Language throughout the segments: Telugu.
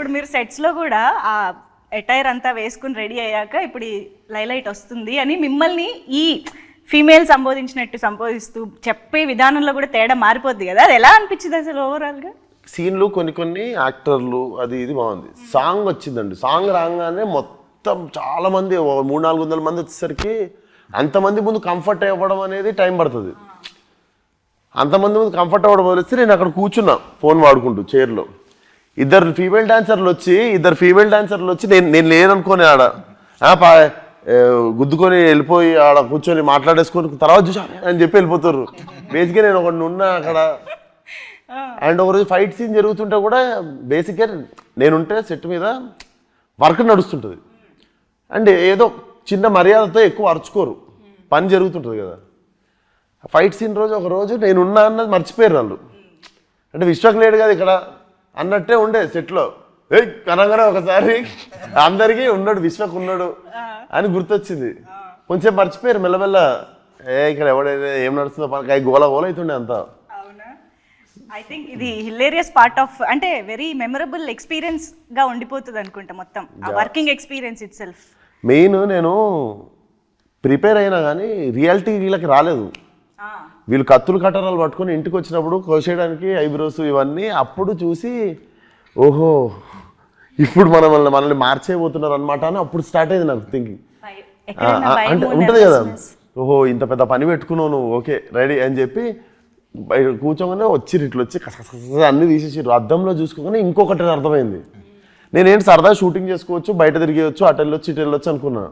ఇప్పుడు మీరు సెట్స్లో కూడా ఆ ఎటైర్ అంతా వేసుకుని రెడీ అయ్యాక ఇప్పుడు ఈ లైలైట్ వస్తుంది అని మిమ్మల్ని ఈ ఫీమేల్ సంబోధిస్తూ చెప్పే విధానంలో కూడా తేడా మారిపోద్ది కదా, అది ఎలా అనిపించింది అసలు ఓవరాల్గా? సీన్లు కొన్ని యాక్టర్లు అది ఇది బాగుంది. సాంగ్ వచ్చిందండి, సాంగ్ రాగానే మొత్తం చాలా మంది 300-400 మంది వచ్చేసరికి అంతమంది ముందు కంఫర్ట్ అవ్వడం అనేది టైం పడుతుంది. అంతమంది ముందు కంఫర్ట్ అవ్వడం వదిలేస్తే నేను అక్కడ కూర్చున్నా ఫోన్ వాడుకుంటూ చైర్లో. ఇద్దరు ఫీమేల్ డాన్సర్లు వచ్చి నేను లేననుకోని ఆడ గుద్దుకొని వెళ్ళిపోయి ఆడ కూర్చొని మాట్లాడేసుకొని తర్వాత చూసా అని చెప్పి వెళ్ళిపోతారు. బేసిక్గా నేను ఒకటి ఉన్నా అక్కడ. అండ్ ఒకరోజు ఫైట్ సీన్ జరుగుతుంటే కూడా బేసిక్గా నేనుంటే సెట్ మీద వర్క్ నడుస్తుంటుంది. అండ్ ఏదో చిన్న మర్యాదతో ఎక్కువ అరుచుకోరు, పని జరుగుతుంటుంది కదా. ఫైట్ సీన్ రోజు ఒకరోజు నేనున్నా అన్నది మర్చిపోయారు వాళ్ళు. అంటే విశ్వక్ లేడు కదా ఇక్కడ అన్నట్టే ఉండే సెట్లో. కనగానే ఒకసారి అందరికీ ఉన్నాడు, విశ్వక్ ఉన్నాడు అని గుర్తొచ్చింది. కొంచెం మర్చిపోయారు మెల్లమెల్ల. ఇక్కడ ఎవడైతే ఏం నడుస్తుందో పని గోల అవుతుండే అంతా. ఐ థింక్ ఇది హిలేరియస్ పార్ట్ ఆఫ్, అంటే వెరీ మెమరబుల్ ఎక్స్పీరియన్స్గా ఉండిపోతుంది అనుకుంటా మొత్తం ఆ working experience it self. Main నేను ప్రిపేర్ అయినా కానీ రియాలిటీ వీళ్ళకి రాలేదు. వీళ్ళు కత్తులు కట్టరాలు పట్టుకొని ఇంటికి వచ్చినప్పుడు కోసేయడానికి ఐబ్రోస్ ఇవన్నీ అప్పుడు చూసి ఓహో ఇప్పుడు మనల్ని మార్చేయబోతున్నారు అనమాట అని అప్పుడు స్టార్ట్ అయింది నాకు థింకింగ్. అంటే ఉంటుంది కదా, ఓహో ఇంత పెద్ద పని పెట్టుకున్నావు నువ్వు, ఓకే రెడీ అని చెప్పి బయట కూర్చోగానే ఇట్లా వచ్చి కస అన్నీ తీసేసారు. అద్దంలో చూసుకోగానే ఇంకొకటి అర్థమైంది. నేనేంటి సరదా షూటింగ్ చేసుకోవచ్చు, బయట తిరిగేయచ్చు, అటు వెళ్ళొచ్చు ఇటు వెళ్ళొచ్చు అనుకున్నా.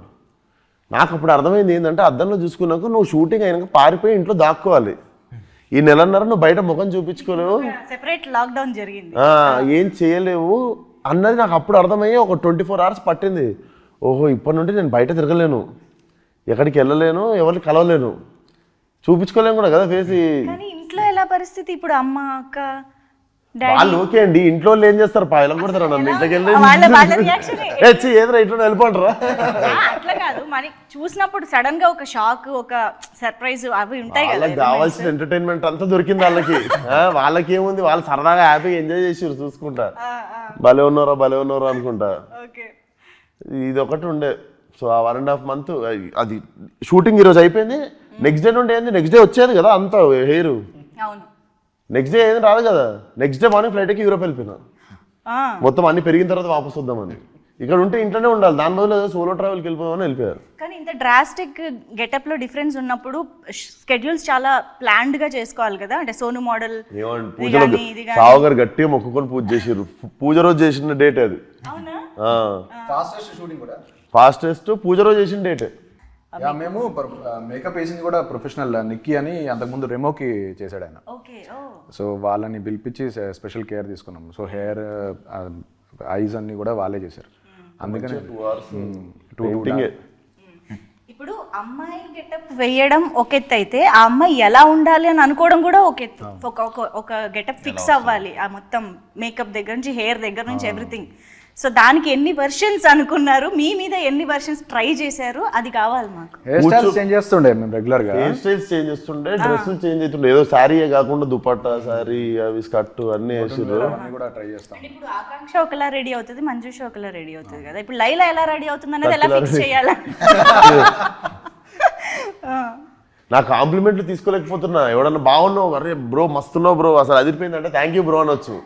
నాకు అప్పుడు అర్థమైంది ఏంటంటే అద్దంలో చూసుకున్నాక నువ్వు షూటింగ్ అయినాక పారిపోయి ఇంట్లో దాక్కోవాలి. ఈ నెలన్నర నువ్వు బయట ముఖం చూపించుకోలేవు, సెపరేట్ లాక్డౌన్ జరిగింది, ఏం చేయలేవు అన్నది నాకు అప్పుడు అర్థమయ్యి ఒక 24 hours పట్టింది. ఓహో ఇప్పటి నుండి నేను బయట తిరగలేను, ఎక్కడికి వెళ్ళలేను, ఎవరిని కలవలేను, చూపించుకోలేము కూడా కదా ఫేసి. ఇంట్లో ఎలా పరిస్థితి ఇప్పుడు? అమ్మ అక్క వాళ్ళు ఓకే అండి, ఇంట్లో వాళ్ళు ఏం చేస్తారు పాయలం కొడతారు నన్ను ఇంట్లోకి వెళ్ళి ఏదైనా ఇంట్లో వెళ్ళిపోంటారా. అట్లా కాదు, మరి చూసినప్పుడు సడన్ గా ఒక షాక్, ఒక సర్ప్రైజ్ అవి ఉంటాయి కదా. వాళ్ళకి కావాల్సిన ఎంటర్టైన్మెంట్ అంతా దొరికింది వాళ్ళకి. వాళ్ళకి ఏముంది, వాళ్ళు సరదాగా హ్యాపీగా ఎంజాయ్ చేసారు చూసుకుంటా. భలే ఉన్నారా అనుకుంటా. ఇది ఒకటి ఉండే. సో ఆ 1.5 months అది షూటింగ్ ఈరోజు అయిపోయింది. నెక్స్ట్ డే నుండి ఏంది, నెక్స్ట్ డే వచ్చేది కదా అంతా హెయిర్. నెక్స్ట్ డే ఏది రాదు కదా. నెక్స్ట్ డే మార్నింగ్ ఫ్లైట్కి యూరోప్ వెళ్ళిపోయినా. మొత్తం అన్ని పెరిగిన తర్వాత వాపస్ వద్దామని. ఇక్కడ ఉంటే ఇంట్లోనే ఉండాలి, దాని బదులు సోలో ట్రావెల్కి వెళ్ళిపోదామని వెళ్ళిపోయారు. కానీ ఇంత డ్రాస్టిక్ గెటప్ లో డిఫరెన్స్ ఉన్నప్పుడు స్కెడ్యూల్స్ చాలా ప్లాన్డ్ గా చేసుకోవాలి కదా. అంటే సోను మోడల్ సావు గారు గట్టిగా మొక్కుకొని పూజ చేసారు. పూజ రోజు చేసిన డేట్ అది. ఫాస్టెస్ట్ పూజ రోజు చేసిన డేట్. మేము మేకప్ వేసింది కూడా ప్రొఫెషనల్ నిక్కీ అని, అంతకుముందు రెమోకి చేశాడు ఆయన. సో వాళ్ళని పిలిపించి స్పెషల్ కేర్ తీసుకున్నాం. సో హెయిర్ ఐస్ అన్ని కూడా వాళ్ళే చేశారు. అందుకని ఇప్పుడు అమ్మాయి గెటప్ వేయడం ఒక ఎత్తు అయితే, ఆ అమ్మాయి ఎలా ఉండాలి అని అనుకోవడం కూడా ఒక ఎత్తు. ఒక గెటప్ ఫిక్స్ అవ్వాలి, ఆ మొత్తం మేకప్ దగ్గర నుంచి హెయిర్ దగ్గర నుంచి ఎవ్రీథింగ్. సో దానికి ఎన్ని వర్షన్స్ అనుకున్నారు, మీ మీద ఎన్ని వర్షన్స్ ట్రై చేశారు, అది కావాలి మాకు. హెయిర్ స్టైల్స్ చేంజ్ చేస్తుండే మేము రెగ్యులర్ గా. హెయిర్ స్టైల్స్ చేంజ్ చేస్తుండే, డ్రెస్సులు చేంజ్ అవుతుండే. ఏదో శారీయే కాకుండా దుపట్టా, శారీ, అవి స్కర్ట్ అన్ని వేసారు. కూడా ట్రై చేస్తాం. ఇప్పుడు ఆకాంక్ష ఒకలా రెడీ అవుతుంది, మంజుష ఒకలా రెడీ అవుతుంది కదా. ఇప్పుడు లైలా ఎలా రెడీ అవుతుంది అనేది ఎలా ఫిక్స్ చేయాలి? నా కాంప్లిమెంట్లు తీసుకోలేకపోతున్నా. ఎవడన్నా బాగున్నావు, అరే బ్రో మస్తున్నావు బ్రో, అసలు అదిరిపోయిందంటే థ్యాంక్ యూ బ్రో అనొచ్చు.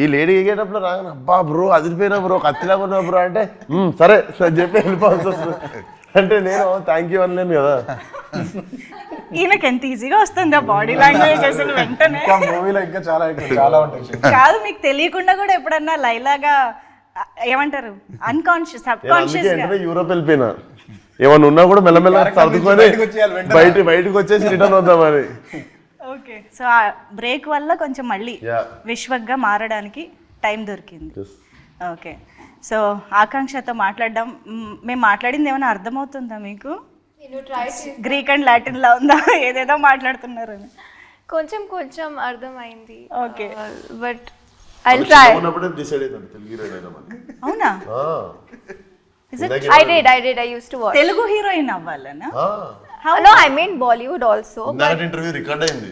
ఈ లేడీ ఎగేటప్పుడు రాగానే అబ్బా బ్రో అదిరిపోయినా బ్రో, కత్తిలాగా ఉన్నావు బ్రో అంటే సరే అని చెప్పి వెళ్ళిపోవాల్సి వస్తుంది. అంటే నేను థ్యాంక్ యూ అనలేను కదా. ఈయనకి ఎంత ఈజీగా వస్తుంది ఆ బాడీ లాంగ్వేజ్ అసలు వెంటనే. మూవీలో ఇంకా చాలా ఉంటాయి. కాదు, మీకు తెలియకుండా కూడా ఎప్పుడన్నా లైలాగా ఏమంటారు అన్కాన్షియస్ సబ్ కాన్షియస్ గా యూరోప్ వెళ్ళిపోయినా, ఏమన్నా ఉన్నా కూడా మెల్లమెల్ల సర్దుకొని బయటకు వచ్చేసి రిటర్న్ వద్దామని. ఓకే, సో ఆ బ్రేక్ వల్ల కొంచెం మళ్ళీ విశ్వక్గా మారడానికి టైం దొరికింది. ఓకే, సో ఆకాంక్షతో మాట్లాడడం, మేము మాట్లాడింది ఏమైనా అర్థమవుతుందా మీకు? గ్రీక్ అండ్ లాటిన్ లా ఉందా? ఏదేదో మాట్లాడుతున్నారు అని కొంచెం కొంచెం అర్థమైంది. Okay, but I will try. అవునా? I used to watch. Telugu heroine అవ్వాలనా? No, I mean Bollywood also. That interview record అయింది.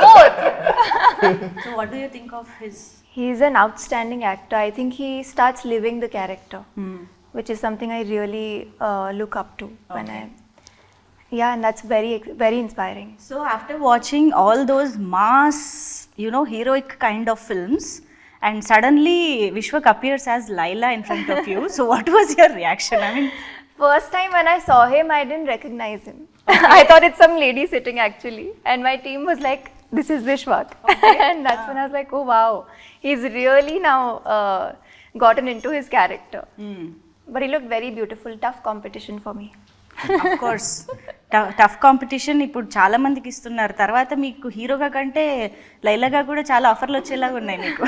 Both. So what do you think of his? He's an outstanding actor. I think he starts living the character, which is something I really look up to when yeah, and that's very inspiring. So after watching all those mass, heroic kind of films, and suddenly Vishwak appears as Laila in front of you. So what was your reaction? I mean, First time when I saw him, I didn't recognize him. I thought it's some lady sitting actually, and my team was like, "This is Vishwak," and that's when I was like, "Oh wow, he's really now gotten into his character." But he looked very beautiful. Tough competition for me. of course, tough competition ఇప్పుడు చాలా మందికి ఇస్తున్నారు. తర్వాత మీకు హీరోగా కంటే లైలాగా కూడా చాలా ఆఫర్లు వచ్చేలాగా ఉన్నాయి మీకు.